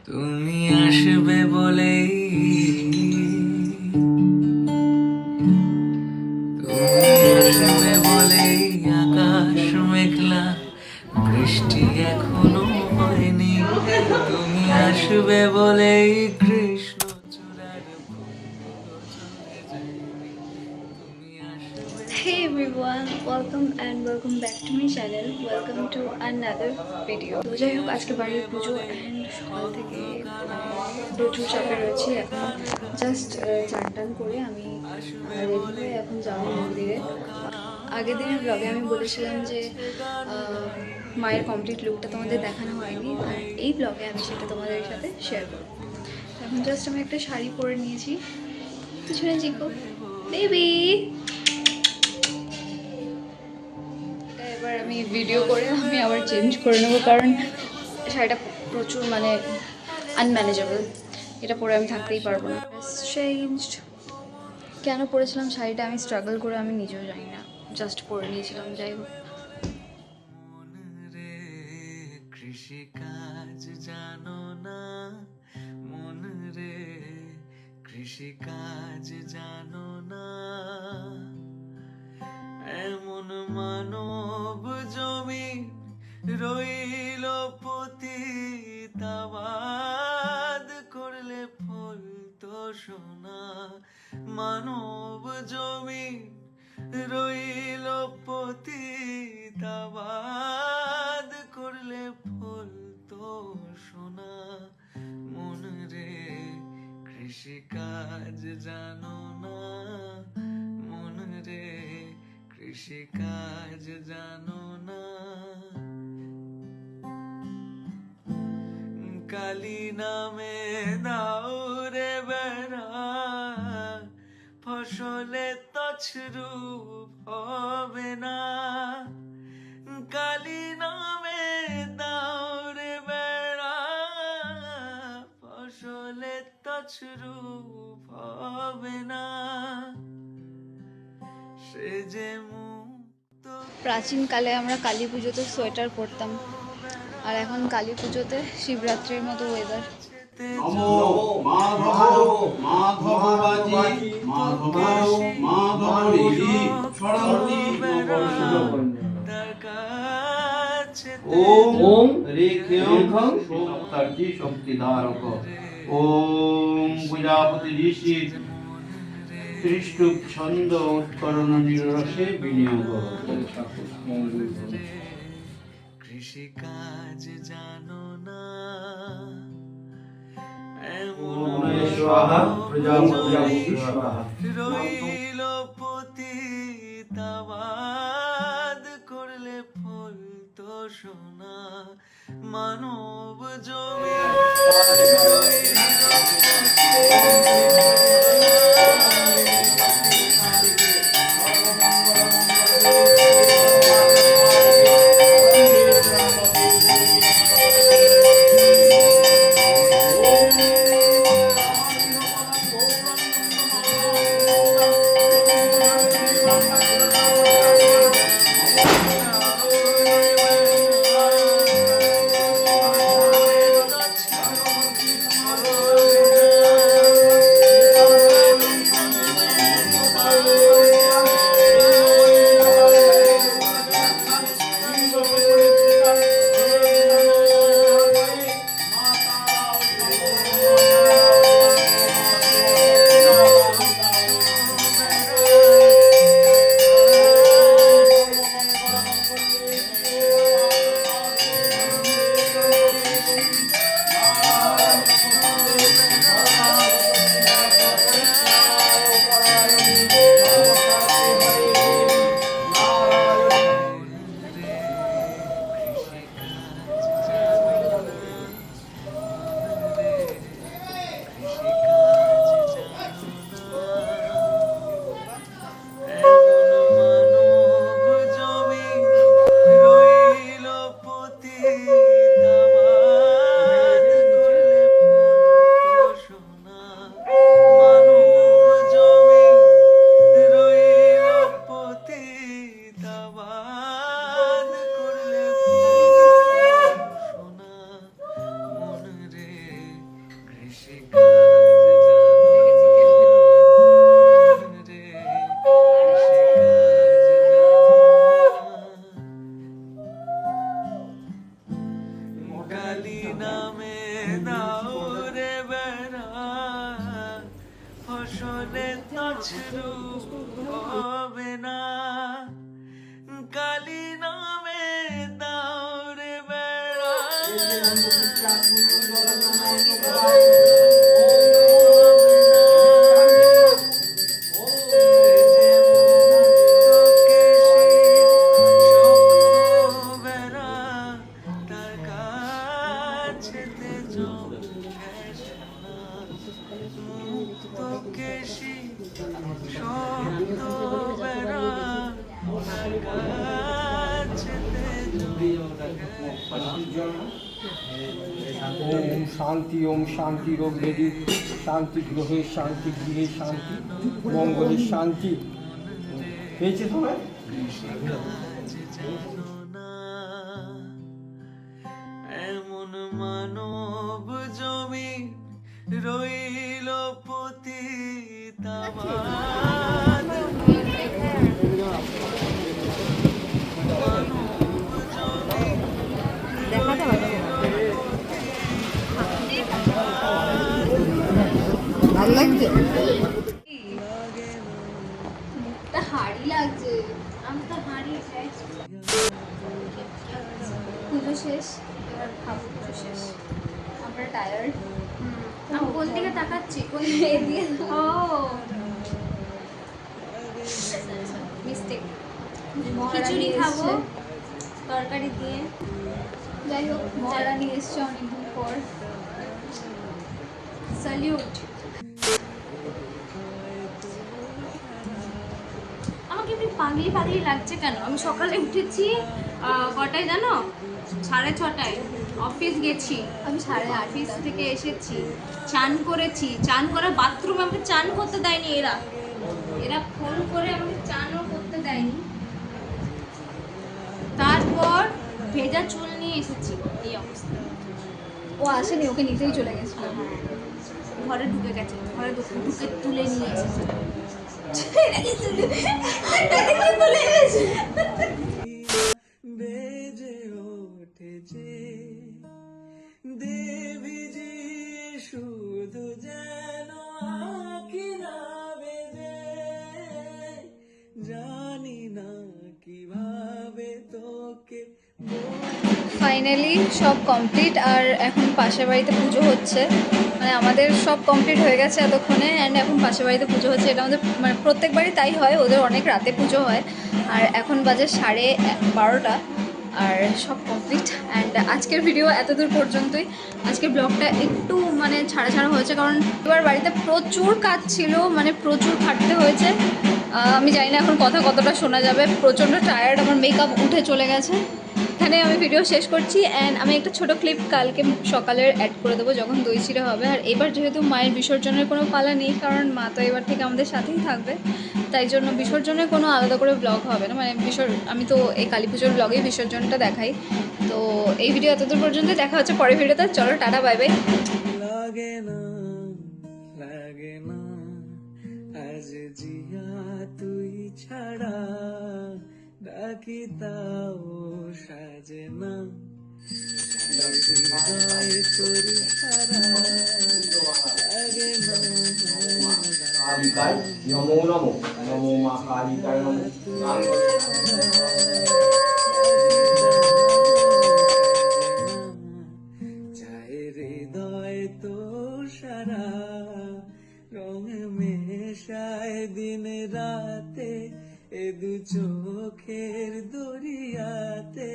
তুমি আসবে বলেই আসবে বলেই আকাশ মেঘলা, বৃষ্টি এখনো হয়নি। তুমি আসবে বলেই কৃষ্ণ চূড়ার ফুলগুলো ঝরে যায়নি। তুমি আসবে। Hey everyone, welcome and welcome back to my channel. Welcome to another video. তো যাই হোক, আজকে বাড়ির পুজো অ্যান্ড সকাল থেকে প্রচুর চাপে রয়েছি। এখন জাস্ট চান টান করে আমি রেডি হয়ে এখন যাবো মন্দিরে। আগের দিনের ব্লগে আমি বলেছিলাম যে মায়ের কমপ্লিট লুকটা তোমাদের দেখানো হয়নি, আর এই ব্লগে আমি সেটা তোমাদের সাথে শেয়ার করব। এখন জাস্ট আমি একটা শাড়ি পরে নিয়েছি, পিছনে জিকো বেবি। এবার আমি ভিডিও করে আমি আবার চেঞ্জ করে নেবো, কারণ শাড়িটা প্রচুর আনম্যানেজেবল। এটা পরে আমি থাকতেই পারবো না। চেঞ্জড। কেন পরেছিলাম শাড়িটা আমি স্ট্রাগল করে আমি নিজেও জানি না, জাস্ট পরে নিয়েছিলাম। যাই হোক, মন রে কৃষিকাজ জানো না, মন রে কৃষিকাজ জানো না। এমন মানব জমি রইল পতিতাবাদ করলে ফল তো সোনা। মানব জমি রইল পতিতাবাদ করলে ফল তো সোনা। মন রে কৃষিকাজ জানো না, মন রে কৃষিকাজ জানো না। কালী নামে দাও রে বেড়া, ফসলে তছরূপ হবে না। কালী নামে দাও রে বেড়া, ফসলে তছরূপ হবে না। সে যে মুক্ত। প্রাচীনকালে আমরা কালী পুজোতে সোয়েটার পরতাম, আর এখন কালী পুজোতে শিবরাত্রির মতো ওয়েদার। নমো মাধব মাধবাজি মাধব মাধবী ষড়ঙ্গী ওম রেখ্যং শক্তি শক্তিধারক। ওম প্রজাপতি ঋষি ত্রিষ্টুপ ছন্দ উৎকরণ নিরসে বিনিয়োগ। কৃষিকাজ জানো না, রইল পতিতাবাদ করলে ফল তো সোনা। মানব জমি দাও রে বেড়া, ফসলে তছরু হবে না, কালী নামে দাও রে বেড়া। ओम शांति रोगेदी शांति ग्रहे शांति गृहे शांति मंगले शांति পেয়েছে সবাই এমন মানব জমি রইল পতিতাবাদ, ভালো লাগছে মুখটা হাড়ি লাগছে, আমি তো হাড়ি খাই। পুজো শেষ, এবার খাবো। পুজো শেষ, আমরা টায়ার্ড। আমি কোন দিকে তাকাচ্ছি? কোন দিকে? ও মিস্টেক। খিচুড়ি খাবো তরকারি দিয়ে। যাই হোক, মহারানী এসছে অনেকদিন পর। স্যালিউট। আমাকে এমনি পাগলি পাগলি লাগছে কেন? আমি সকালে উঠেছি কটায় জানো? 6:30টায় অফিস গেছি। আমি 8:30 অফিস থেকে এসেছি, চান করেছি। চান করে বাথরুমে আমাকে চান করতে দেয়নি এরা। এরা ফোন করে আমাকে চানও করতে দেয়নি। তারপর ভেজা চুল নিয়ে এসেছি, এই অবস্থা। ও আসেনি, ওকে নিতেই চলে গেছিল। ঘরে ঢুকে গেছে, ঘরে ঢুকে তুলে নিয়ে এসেছে। বেজে ওঠেছে দেবী জি, শুধু যেন আঁকি না বেজে, জানি না কিভাবে তোকে ফাইনালি সব কমপ্লিট। আর এখন পাশের বাড়িতে পুজো হচ্ছে, মানে আমাদের সব কমপ্লিট হয়ে গেছে এতক্ষণে। অ্যান্ড এখন পাশের বাড়িতে পুজো হচ্ছে। এটা আমাদের মানে প্রত্যেকবারই তাই হয়, ওদের অনেক রাতে পুজো হয়। আর এখন বাজে 12:30, আর সব কমপ্লিট। অ্যান্ড আজকের ভিডিও এতদূর পর্যন্তই। আজকের ব্লগটা একটু মানে ছাড়া ছাড়া হয়েছে, কারণ এবার বাড়িতে প্রচুর কাজ ছিল, মানে প্রচুর খাটতে হয়েছে। আমি জানি না এখন কথা কতটা শোনা যাবে, প্রচণ্ড টায়ার্ড, আমার মেকআপ উঠে চলে গেছে। এখানে আমি ভিডিও শেষ করছি। অ্যান্ড আমি একটা ছোট ক্লিপ কালকে সকালের অ্যাড করে দেবো, যখন দই চিড়ে হবে। আর এবার যেহেতু মায়ের বিসর্জনের কোনো পালা নেই, কারণ মা তো এবার থেকে আমাদের সাথেই থাকবে, তাই জন্য বিসর্জনের কোনো আলাদা করে ব্লগ হবে না। মানে আমি তো এই কালী পুজোর ব্লগেই বিসর্জনটা দেখাই। তো এই ভিডিও এতদূর পর্যন্ত, দেখা হচ্ছে পরের ভিডিওতে। চলো টাটা, বাই বাই। লাগে না, লাগে না আজ জিয়া তুই ছাড়া, ডাকি তাও সাজে না, হৃদয় তোর ছাড়া লাগে না। কালিকায় নমো নমো, নমো মা কালিকায় নমো। চায় হৃদয় তোর সারা, রং মেশায় দিন রাতে, এ দু চোখের দরিয়াতে।